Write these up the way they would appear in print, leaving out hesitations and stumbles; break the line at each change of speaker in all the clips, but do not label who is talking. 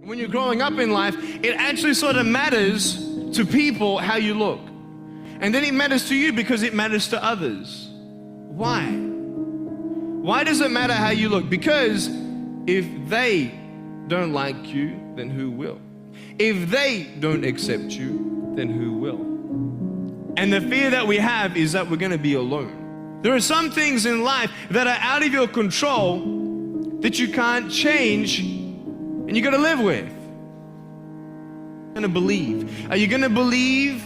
When you're growing up in life, it actually sort of matters to people how you look. And then it matters to you because it matters to others. Why? Why does it matter how you look? Because if they don't like you, then who will? If they don't accept you, then who will? And the fear that we have is that we're going to be alone. There are some things in life that are out of your control that you can't change, and you got to live with. Are you going to believe? Are you going to believe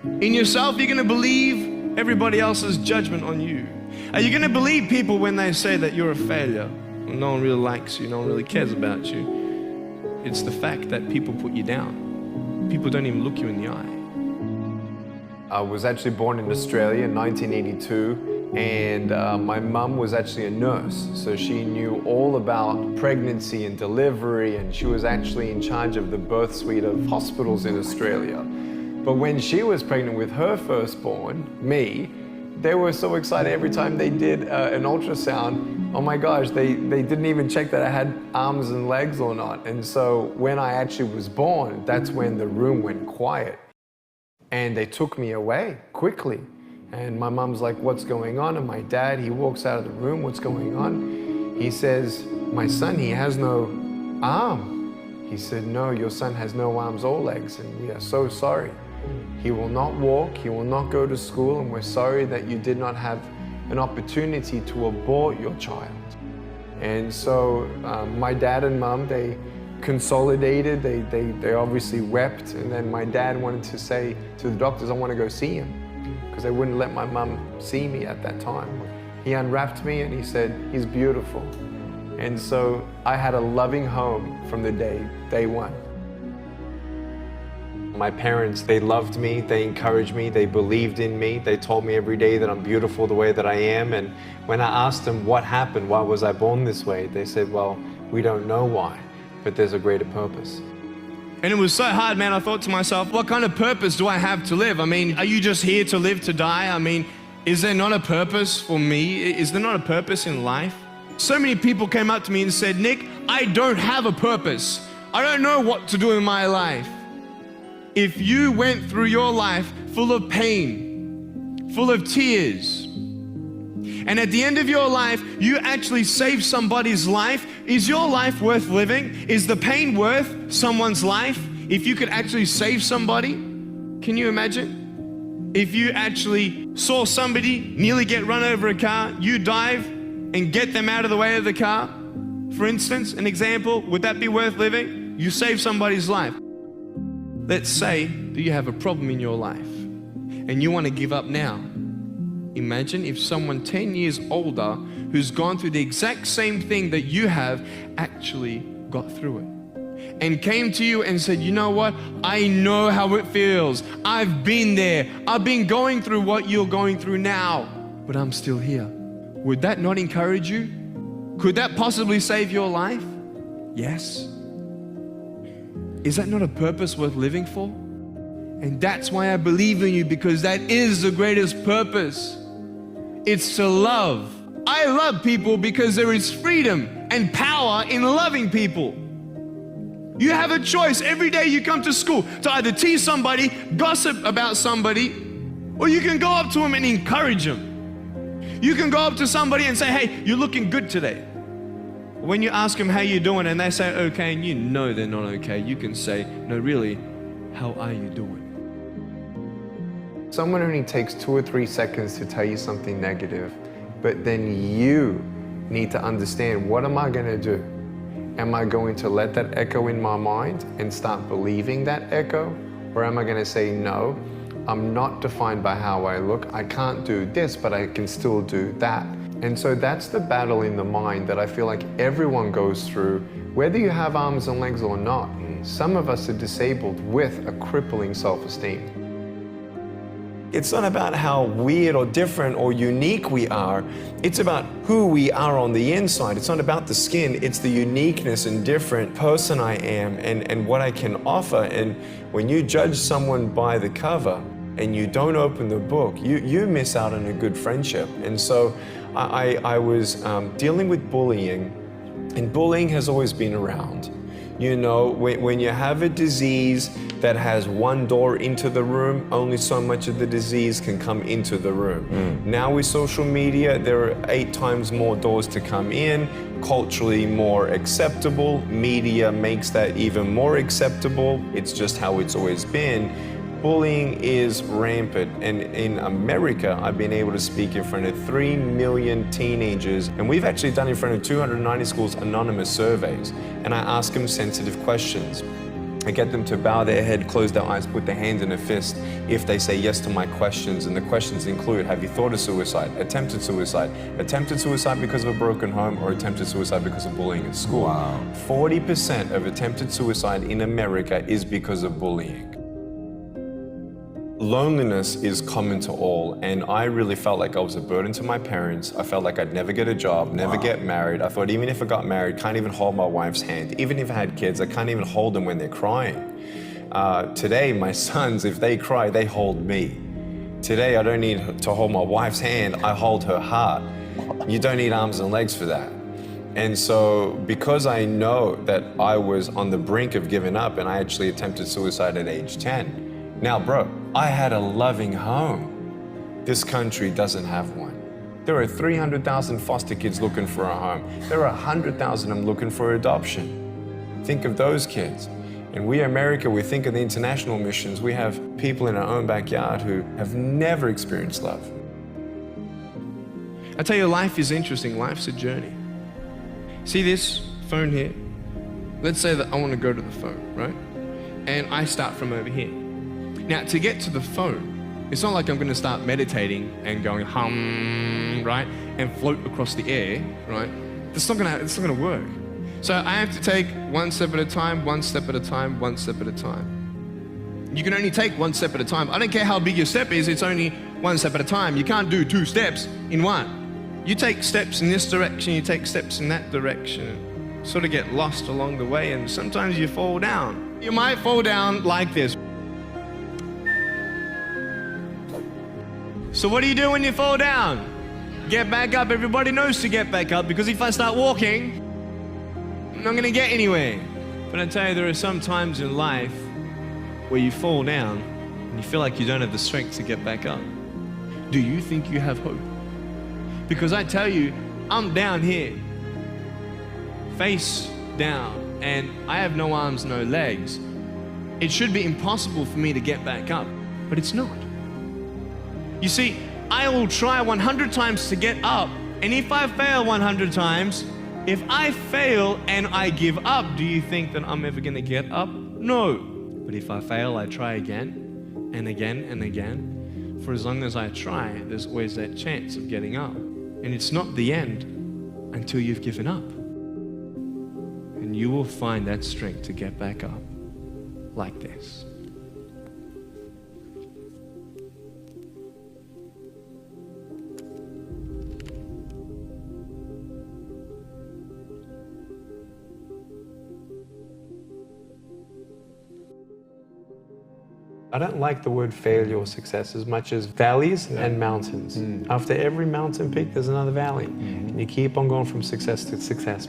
in yourself? Are you going to believe everybody else's judgment on you? Are you going to believe people when they say that you're a failure? No one really likes you, no one really cares about you. It's the fact that people put you down. People don't even look you in the eye.
I was actually born in Australia in 1982. And my mum was actually a nurse, so she knew all about pregnancy and delivery, and she was actually in charge of the birth suite of hospitals in Australia. But when she was pregnant with her firstborn, me, they were so excited every time they did an ultrasound. Oh my gosh, they didn't even check that I had arms and legs or not. And so when I actually was born, that's when the room went quiet. And they took me away quickly. And my mom's like, what's going on? And my dad, he walks out of the room, what's going on? He says, my son, he has no arm. He said, no, your son has no arms or legs, and we are so sorry. He will not walk, he will not go to school, and we're sorry that you did not have an opportunity to abort your child. And so my dad and mom, they consolidated, they obviously wept, and then my dad wanted to say to the doctors, I want to go see him, because they wouldn't let my mum see me at that time. He unwrapped me and he said, he's beautiful. And so I had a loving home from the day one. My parents, they loved me, they encouraged me, they believed in me, they told me every day that I'm beautiful the way that I am. And when I asked them what happened, why was I born this way, they said, well, we don't know why, but there's a greater purpose.
And it was so hard, man. I thought to myself, what kind of purpose do I have to live? I mean, are you just here to live to die? I mean, is there not a purpose for me? Is there not a purpose in life? So many people came up to me and said, Nick, I don't have a purpose. I don't know what to do in my life. If you went through your life full of pain, full of tears, and at the end of your life, you actually saved somebody's life, is your life worth living? Is the pain worth someone's life? If you could actually save somebody, can you imagine? If you actually saw somebody nearly get run over a car, you dive and get them out of the way of the car, for instance, an example, would that be worth living? You save somebody's life. Let's say that you have a problem in your life and you want to give up now. Imagine if someone 10 years older who's gone through the exact same thing that you have actually got through it and came to you and said, you know what? I know how it feels. I've been there. I've been going through what you're going through now, but I'm still here. Would that not encourage you? Could that possibly save your life? Yes. Is that not a purpose worth living for? And that's why I believe in you, because that is the greatest purpose. It's to love. I love people because there is freedom and power in loving people. You have a choice every day you come to school to either tease somebody, gossip about somebody, or you can go up to them and encourage them. You can go up to somebody and say, hey, you're looking good today. When you ask them how you're doing and they say okay, and you know they're not okay, you can say, no, really, how are you doing?
Someone only takes 2 or 3 seconds to tell you something negative, but then you need to understand, what am I going to do? Am I going to let that echo in my mind and start believing that echo? Or am I going to say, no, I'm not defined by how I look. I can't do this, but I can still do that. And so that's the battle in the mind that I feel like everyone goes through, whether you have arms and legs or not. Some of us are disabled with a crippling self-esteem. It's not about how weird or different or unique we are. It's about who we are on the inside. It's not about the skin. It's the uniqueness and different person I am and what I can offer. And when you judge someone by the cover and you don't open the book, you miss out on a good friendship. And so I was dealing with bullying, and bullying has always been around. You know, when you have a disease that has one door into the room, only so much of the disease can come into the room. Now with social media, there are 8 times more doors to come in, culturally more acceptable. Media makes that even more acceptable. It's just how it's always been. Bullying is rampant, and in America, I've been able to speak in front of 3 million teenagers, and we've actually done in front of 290 schools anonymous surveys, and I ask them sensitive questions. I get them to bow their head, close their eyes, put their hand in a fist if they say yes to my questions, and the questions include, have you thought of suicide, attempted suicide because of a broken home, or attempted suicide because of bullying at school?
Wow.
40% of attempted suicide in America is because of bullying. Loneliness is common to all, and I really felt like I was a burden to my parents. I felt like I'd never get a job, never get married. I thought even if I got married, can't even hold my wife's hand. Even if I had kids, I can't even hold them when they're crying. Today, my sons, if they cry, they hold me. Today, I don't need to hold my wife's hand, I hold her heart. You don't need arms and legs for that. And so, because I know that I was on the brink of giving up, and I actually attempted suicide at age 10, now, bro, I had a loving home. This country doesn't have one. There are 300,000 foster kids looking for a home. There are 100,000 of them looking for adoption. Think of those kids. And we, America, we think of the international missions. We have people in our own backyard who have never experienced love.
I tell you, life is interesting. Life's a journey. See this phone here? Let's say that I want to go to the phone, right? And I start from over here. Now, to get to the phone, it's not like I'm going to start meditating and going hum, right, and float across the air, right? It's not going to work. So I have to take one step at a time, one step at a time, one step at a time. You can only take one step at a time. I don't care how big your step is, it's only one step at a time. You can't do 2 steps in one. You take steps in this direction, you take steps in that direction. Sort of get lost along the way, and sometimes you fall down. You might fall down like this. So what do you do when you fall down? Get back up. Everybody knows to get back up, because if I start walking, I'm not gonna get anywhere. But I tell you, there are some times in life where you fall down and you feel like you don't have the strength to get back up. Do you think you have hope? Because I tell you, I'm down here, face down, and I have no arms, no legs. It should be impossible for me to get back up, but it's not. You see, I will try 100 times to get up, and if I fail 100 times, if I fail and I give up, do you think that I'm ever gonna get up? No. But if I fail, I try again and again and again. For as long as I try, there's always that chance of getting up. And it's not the end until you've given up. And you will find that strength to get back up like this.
I don't like the word failure or success as much as valleys and mountains. After every mountain peak, there's another valley. And you keep on going from success to success.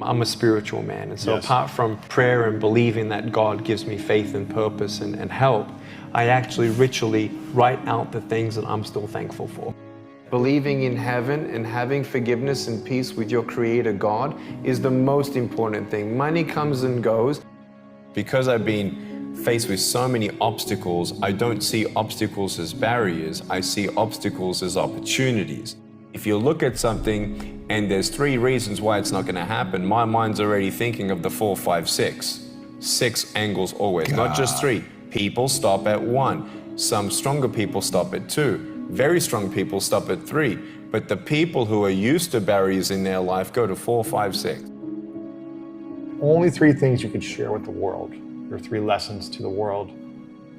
I'm a spiritual man, and so apart from prayer and believing that God gives me faith and purpose and help, I actually ritually write out the things that I'm still thankful for. Believing in heaven and having forgiveness and peace with your Creator God is the most important thing. Money comes and goes. Because I've been faced with so many obstacles, I don't see obstacles as barriers, I see obstacles as opportunities. If you look at something and there's 3 reasons why it's not gonna happen, my mind's already thinking of the 4, 5, 6. 6 angles always, not just 3. People stop at 1. Some stronger people stop at 2. Very strong people stop at 3. But the people who are used to barriers in their life go to 4, 5, 6.
Only 3 things you could share with the world. Your 3 lessons to the world,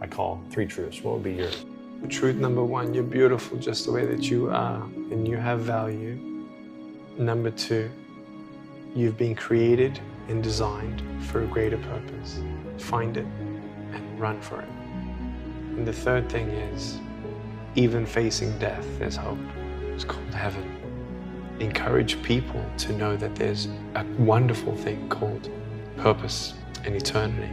I call 3 truths. What would be yours?
Truth number 1, you're beautiful just the way that you are, and you have value. Number 2, you've been created and designed for a greater purpose. Find it and run for it. And the 3rd thing is, even facing death, there's hope. It's called heaven. Encourage people to know that there's a wonderful thing called purpose in eternity.